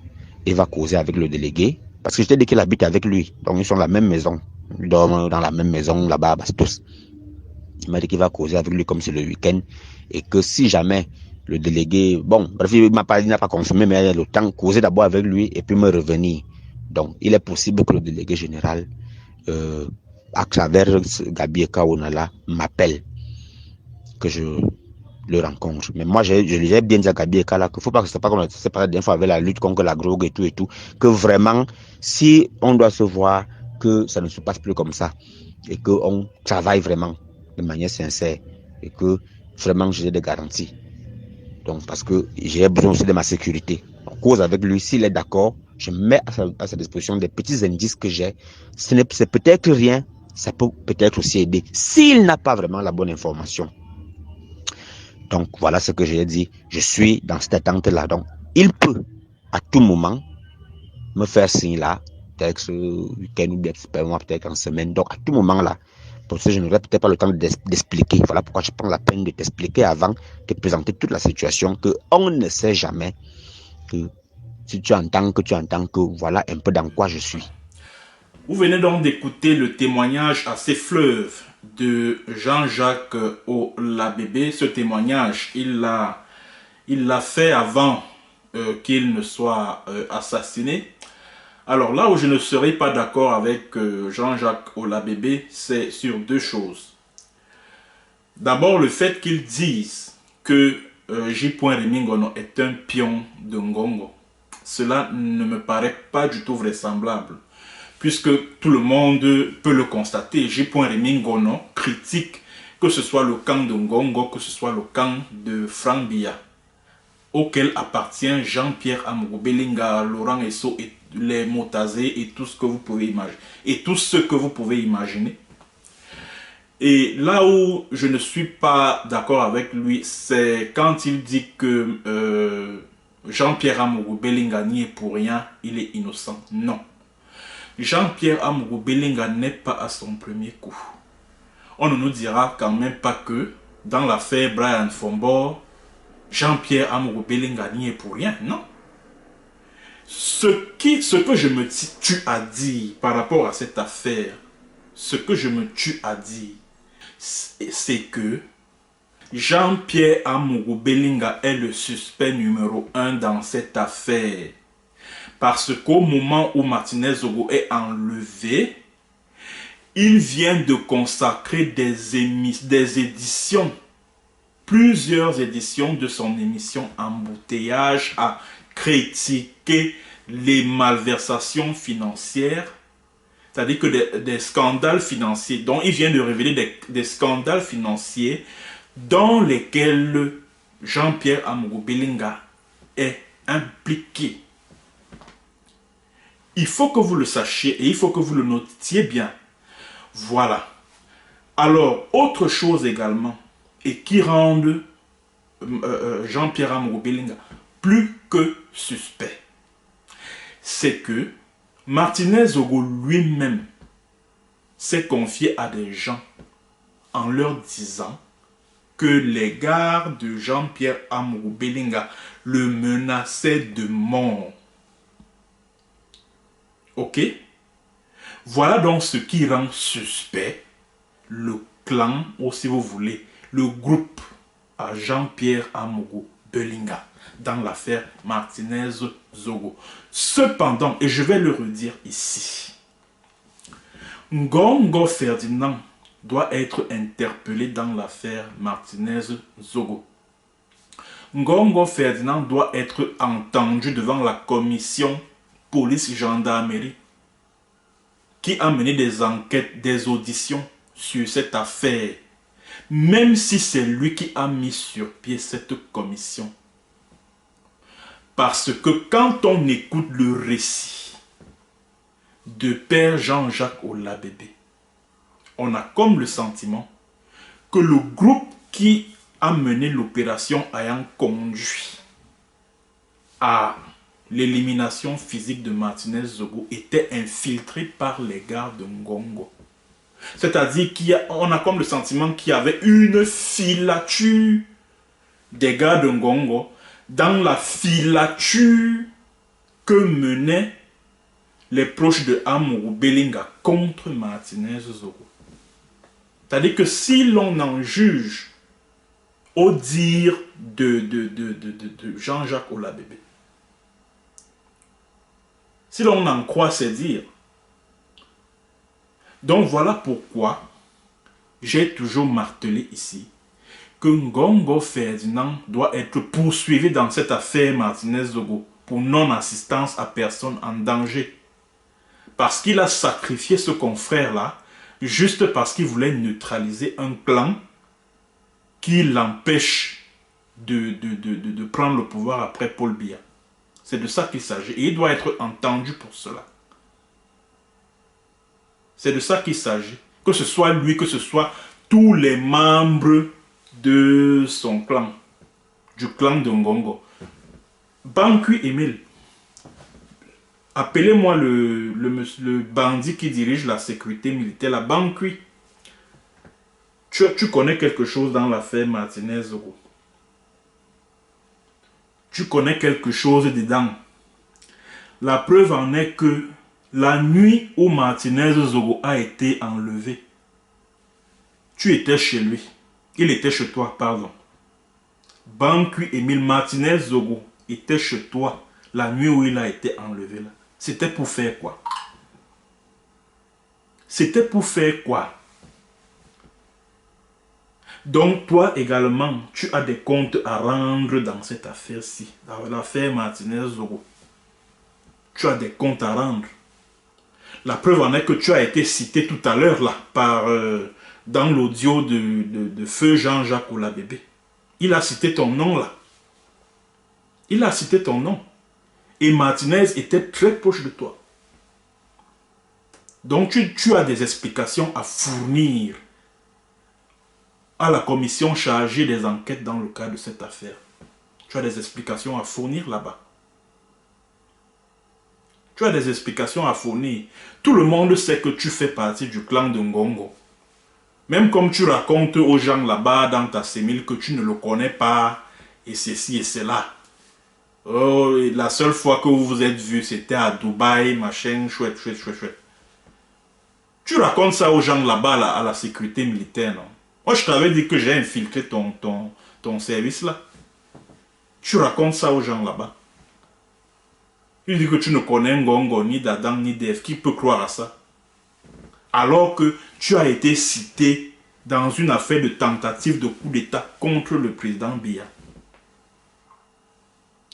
il va causer avec le délégué, parce que je t'ai dit qu'il habite avec lui. Donc, ils sont dans la même maison. Ils dorment dans la même maison, là-bas, à Bastos. Il m'a dit qu'il va causer avec lui comme c'est le week-end, et que si jamais le délégué, bon, bref, il n'a pas confirmé, mais il a le temps, causer d'abord avec lui, et puis me revenir. Donc, il est possible que le délégué général, à travers Gabi Kaonala, m'appelle, que je le rencontre. Mais moi, je lui ai bien dit à Gabi Kala qu'il ne faut pas que ce soit pas comme c'est pas la dernière fois avec la lutte contre la drogue et tout, que vraiment, si on doit se voir, que ça ne se passe plus comme ça, et qu'on travaille vraiment de manière sincère, et que vraiment j'ai des garanties. Donc, parce que j'ai besoin aussi de ma sécurité. cause avec lui. S'il est d'accord, je mets à sa disposition des petits indices que j'ai. C'est peut-être rien, ça peut peut-être aussi aider. S'il n'a pas vraiment la bonne information. Donc, voilà ce que j'ai dit. Je suis dans cette attente-là. Donc, il peut, à tout moment, me faire signe là, peut-être ce week-end ou peut-être en semaine. Donc, à tout moment là, pour ça, je n'aurai peut-être pas le temps d'expliquer. Voilà pourquoi je prends la peine de t'expliquer avant de présenter toute la situation, que on ne sait jamais, que si tu entends que voilà un peu dans quoi je suis. Vous venez donc d'écouter le témoignage assez fleuve de Jean-Jacques Olabébé. Ce témoignage, il l'a fait avant qu'il ne soit assassiné. Alors là où je ne serai pas d'accord avec Jean-Jacques Olabébé, c'est sur deux choses. D'abord, le fait qu'ils disent que J. Rémingono est un pion de Ngongo. Cela ne me paraît pas du tout vraisemblable, puisque tout le monde peut le constater. J. Rémingono critique que ce soit le camp de Ngongo, que ce soit le camp de Frank Biya, auquel appartient Jean-Pierre Amourou Belinga, Laurent Esso, et les Motazé et tout ce que vous pouvez imaginer. Et tout ce que vous pouvez imaginer. Et là où je ne suis pas d'accord avec lui, c'est quand il dit que Jean-Pierre Amourou Belinga n'y est pour rien, il est innocent. Non. Jean-Pierre Amourou Belinga n'est pas à son premier coup. On ne nous dira quand même pas que dans l'affaire Brian Fombor, Jean-Pierre Amourou Belinga n'y est pour rien. Non. Ce que je me tue à dire par rapport à cette affaire, ce que je me tue à dire, c'est que Jean-Pierre Amourou Belinga est le suspect numéro 1 dans cette affaire. Parce qu'au moment où Martinez Zogo est enlevé, il vient de consacrer des éditions, plusieurs éditions de son émission Embouteillage à critiquer les malversations financières, c'est-à-dire que des scandales financiers, dont il vient de révéler des scandales financiers dans lesquels Jean-Pierre Amourou Belinga est impliqué. Il faut que vous le sachiez et il faut que vous le notiez bien. Voilà. Alors, autre chose également, et qui rend Jean-Pierre Amourou Belinga plus que suspect, c'est que Martinez Zogo lui-même s'est confié à des gens en leur disant que les gardes de Jean-Pierre Amourou Belinga le menaçaient de mort. Ok? Voilà donc ce qui rend suspect le clan, ou si vous voulez, le groupe à Jean-Pierre Amourou Belinga dans l'affaire Martinez Zogo. Cependant, et je vais le redire ici, Ngongo Ferdinand doit être interpellé dans l'affaire Martinez Zogo. Ngongo Ferdinand doit être entendu devant la commission police-gendarmerie qui a mené des enquêtes, des auditions sur cette affaire, même si c'est lui qui a mis sur pied cette commission. Parce que quand on écoute le récit de Père Jean-Jacques Olabébé, on a comme le sentiment que le groupe qui a mené l'opération ayant conduit à l'élimination physique de Martinez Zogo était infiltré par les gardes de Ngongo. C'est-à-dire qu'on a comme le sentiment qu'il y avait une filature des gardes de Ngongo dans la filature que menaient les proches de Amourou Belinga contre Martinez Zogo. C'est-à-dire que si l'on en juge au dire de Jean-Jacques Olabébé, si l'on en croit ses dires, donc voilà pourquoi j'ai toujours martelé ici que Ngongo Ferdinand doit être poursuivi dans cette affaire Martinez Zogo pour non-assistance à personne en danger. Parce qu'il a sacrifié ce confrère-là juste parce qu'il voulait neutraliser un clan qui l'empêche de prendre le pouvoir après Paul Biya. C'est de ça qu'il s'agit. Et il doit être entendu pour cela. C'est de ça qu'il s'agit. Que ce soit lui, que ce soit tous les membres de son clan. Du clan de Ngongo. Bankui Emile. Appelez-moi le bandit qui dirige la sécurité militaire. La Bankui. Tu connais quelque chose dans l'affaire Martinez-Zogo. Tu connais quelque chose dedans. La preuve en est que la nuit où Martinez-Zogo a été enlevé, tu étais chez lui. Il était chez toi, pardon. Bankui Emile Martinez-Zogo était chez toi la nuit où il a été enlevé. C'était pour faire quoi? C'était pour faire quoi? Donc toi également, tu as des comptes à rendre dans cette affaire-ci, dans l'affaire Martinez-Zogo. Tu as des comptes à rendre. La preuve en est que tu as été cité tout à l'heure là, dans l'audio de Feu Jean-Jacques Oulabébé. Il a cité ton nom là. Il a cité ton nom. Et Martinez était très proche de toi. Donc tu as des explications à fournir à la commission chargée des enquêtes dans le cadre de cette affaire. Tu as des explications à fournir là-bas. Tu as des explications à fournir. Tout le monde sait que tu fais partie du clan de Ngongo. Même comme tu racontes aux gens là-bas dans ta sémile que tu ne le connais pas, et ceci et cela. Oh, et la seule fois que vous vous êtes vus, c'était à Dubaï, machin, chouette, chouette, chouette, chouette. Tu racontes ça aux gens là-bas, là, à la sécurité militaire, non? Moi, je t'avais dit que j'ai infiltré ton service là. Tu racontes ça aux gens là-bas. Tu dis que tu ne connais Ngongo, ni d'Adam, ni d'Ève. Qui peut croire à ça? Alors que tu as été cité dans une affaire de tentative de coup d'État contre le président Biya.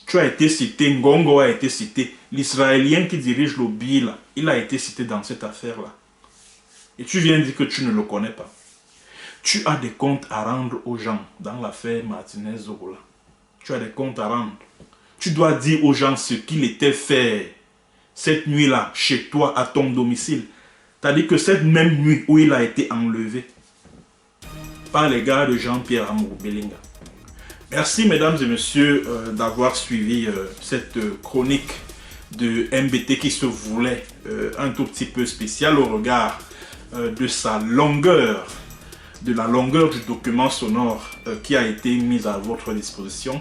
Tu as été cité, Ngongo a été cité. L'Israélien qui dirige le BIA, il a été cité dans cette affaire-là. Et tu viens dire que tu ne le connais pas. Tu as des comptes à rendre aux gens dans l'affaire Martinez-Zogo. Tu as des comptes à rendre. Tu dois dire aux gens ce qu'il était fait cette nuit-là, chez toi, à ton domicile. C'est-à-dire que cette même nuit où il a été enlevé par les gars de Jean-Pierre Amour Belinga. Merci mesdames et messieurs d'avoir suivi cette chronique de MBT qui se voulait un tout petit peu spécial au regard de sa longueur, de la longueur du document sonore qui a été mis à votre disposition.